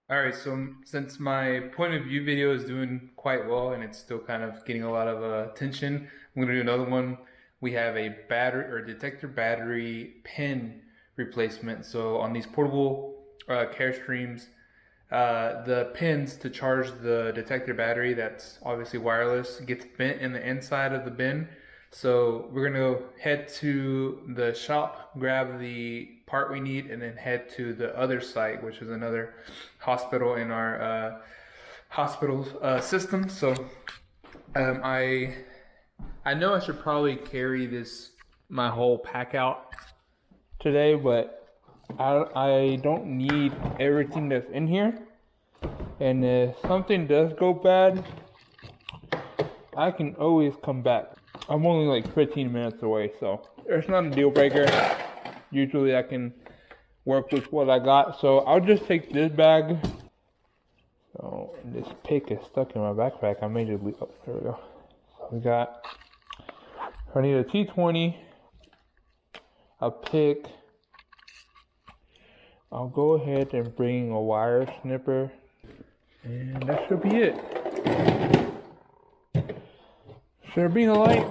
All right, so since my point of view video is doing quite well and it's still kind of getting a lot of attention, I'm gonna do another one. We have a battery or detector battery pin replacement. So on these portable carestreams, the pins to charge the detector battery that's obviously wireless gets bent in the inside of the bin. So we're gonna go head to the shop, grab the part we need, and then head to the other site, which is another hospital in our hospital system. So um, I I know I should probably carry this my whole pack out today, but I don't need everything that's in here. And if something does go bad, I can always come back. I'm only like 15 minutes away, so it's not a deal breaker. Usually I can work with what I got, so I'll just take this bag. So this pick is stuck in my backpack. I made it leak. Oh, there we go. So we got, I need a T20, a pick. I'll go ahead and bring a wire snipper, and that should be it. Should bring a light,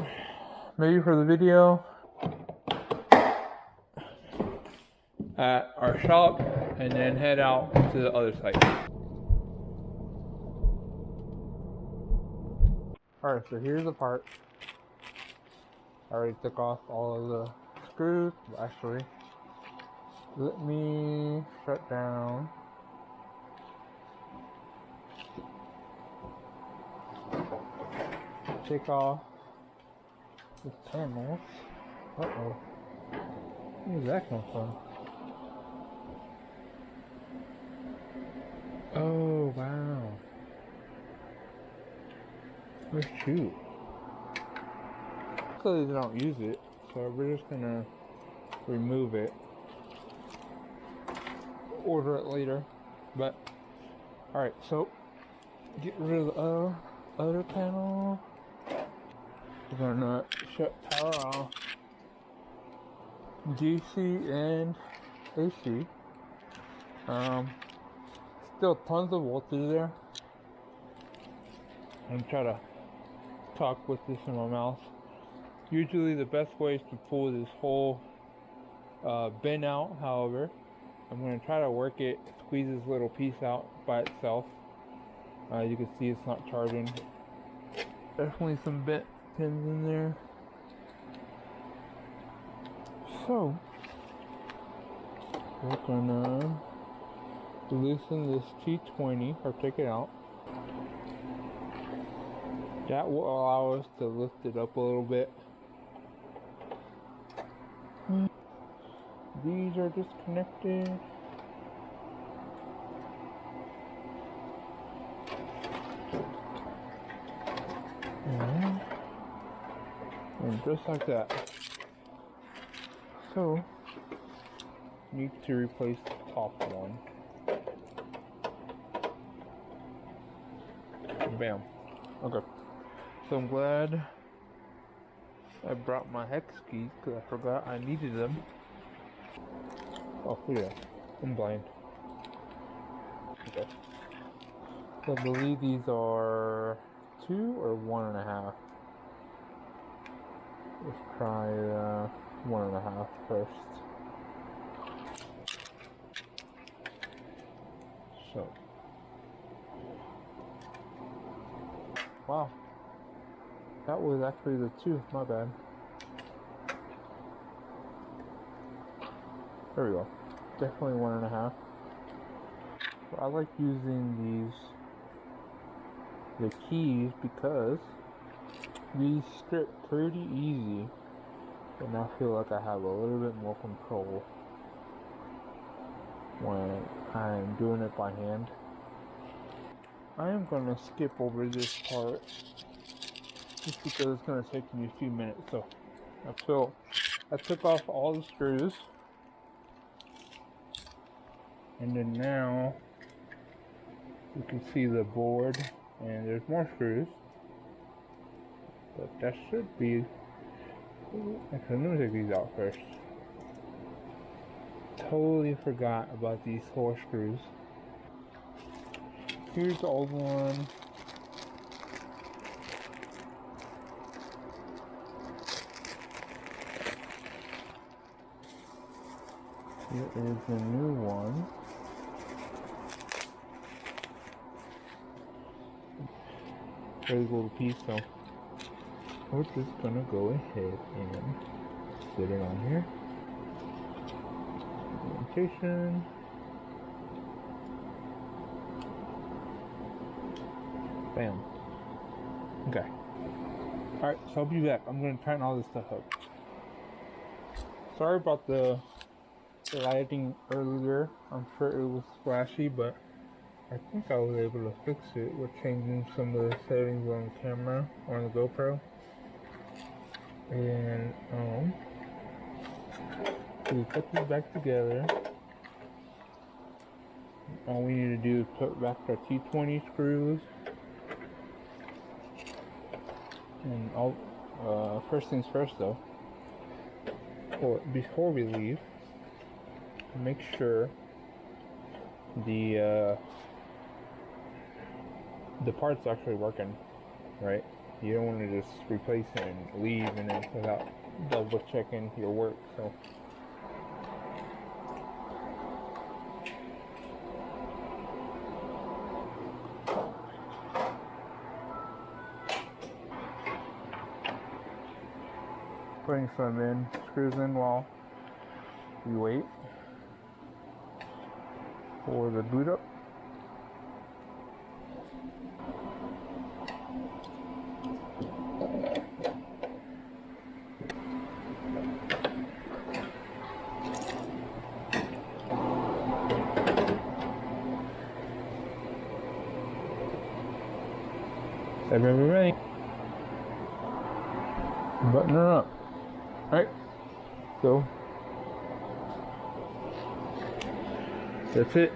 maybe for the video, at our shop, and then head out to the other site. Alright, so here's the part. I already took off all of the screws. Actually, let me shut down. Take off this panel. Uh-oh. Where's that come from? Oh, wow. Where's shoe? Luckily they don't use it, so we're just gonna remove it. Order it later. But, alright, so get rid of the other panel. We're gonna shut power off. DC and AC. Still tons of voltage there. I'm trying to talk with this in my mouth. Usually the best way is to pull this whole bin out. However, I'm going to try to work it, squeeze this little piece out by itself. You can see it's not charging. Definitely some bent pins in there. So, we're gonna loosen this T20 or take it out. That will allow us to lift it up a little bit. These are disconnected. And just like that. So, need to replace the top one. Bam. Okay. So I'm glad I brought my hex keys because I forgot I needed them. Oh yeah, I'm blind. Okay. So I believe these are 2 or 1.5. Let's try 1.5 first. So, wow, that was actually the 2. My bad. There we go. Definitely 1.5. So I like using the keys because these strip pretty easy, and I feel like I have a little bit more control when I'm doing it by hand. I am gonna skip over this part just because it's gonna take me a few minutes. So I took off all the screws, and then now you can see the board, and there's more screws. But that should be. Actually, let me take these out first. Totally forgot about these 4 screws. here's the old one. Here is the new one. Really little piece, so we're just gonna go ahead and put it on here. Orientation. Bam. Okay. Alright, so I'll be back. I'm gonna tighten all this stuff up. Sorry about the lighting earlier. I'm sure it was flashy, but I think I was able to fix it with changing some of the settings on the camera, on the GoPro. And we put these back together. All we need to do is put back our T20 screws. And first things first though, before we leave, make sure the part's actually working, right? You don't want to just replace it and leave and then without double checking your work. So putting some screws in while we wait for the boot up. Everybody ready? Button her up. Alright, so that's it.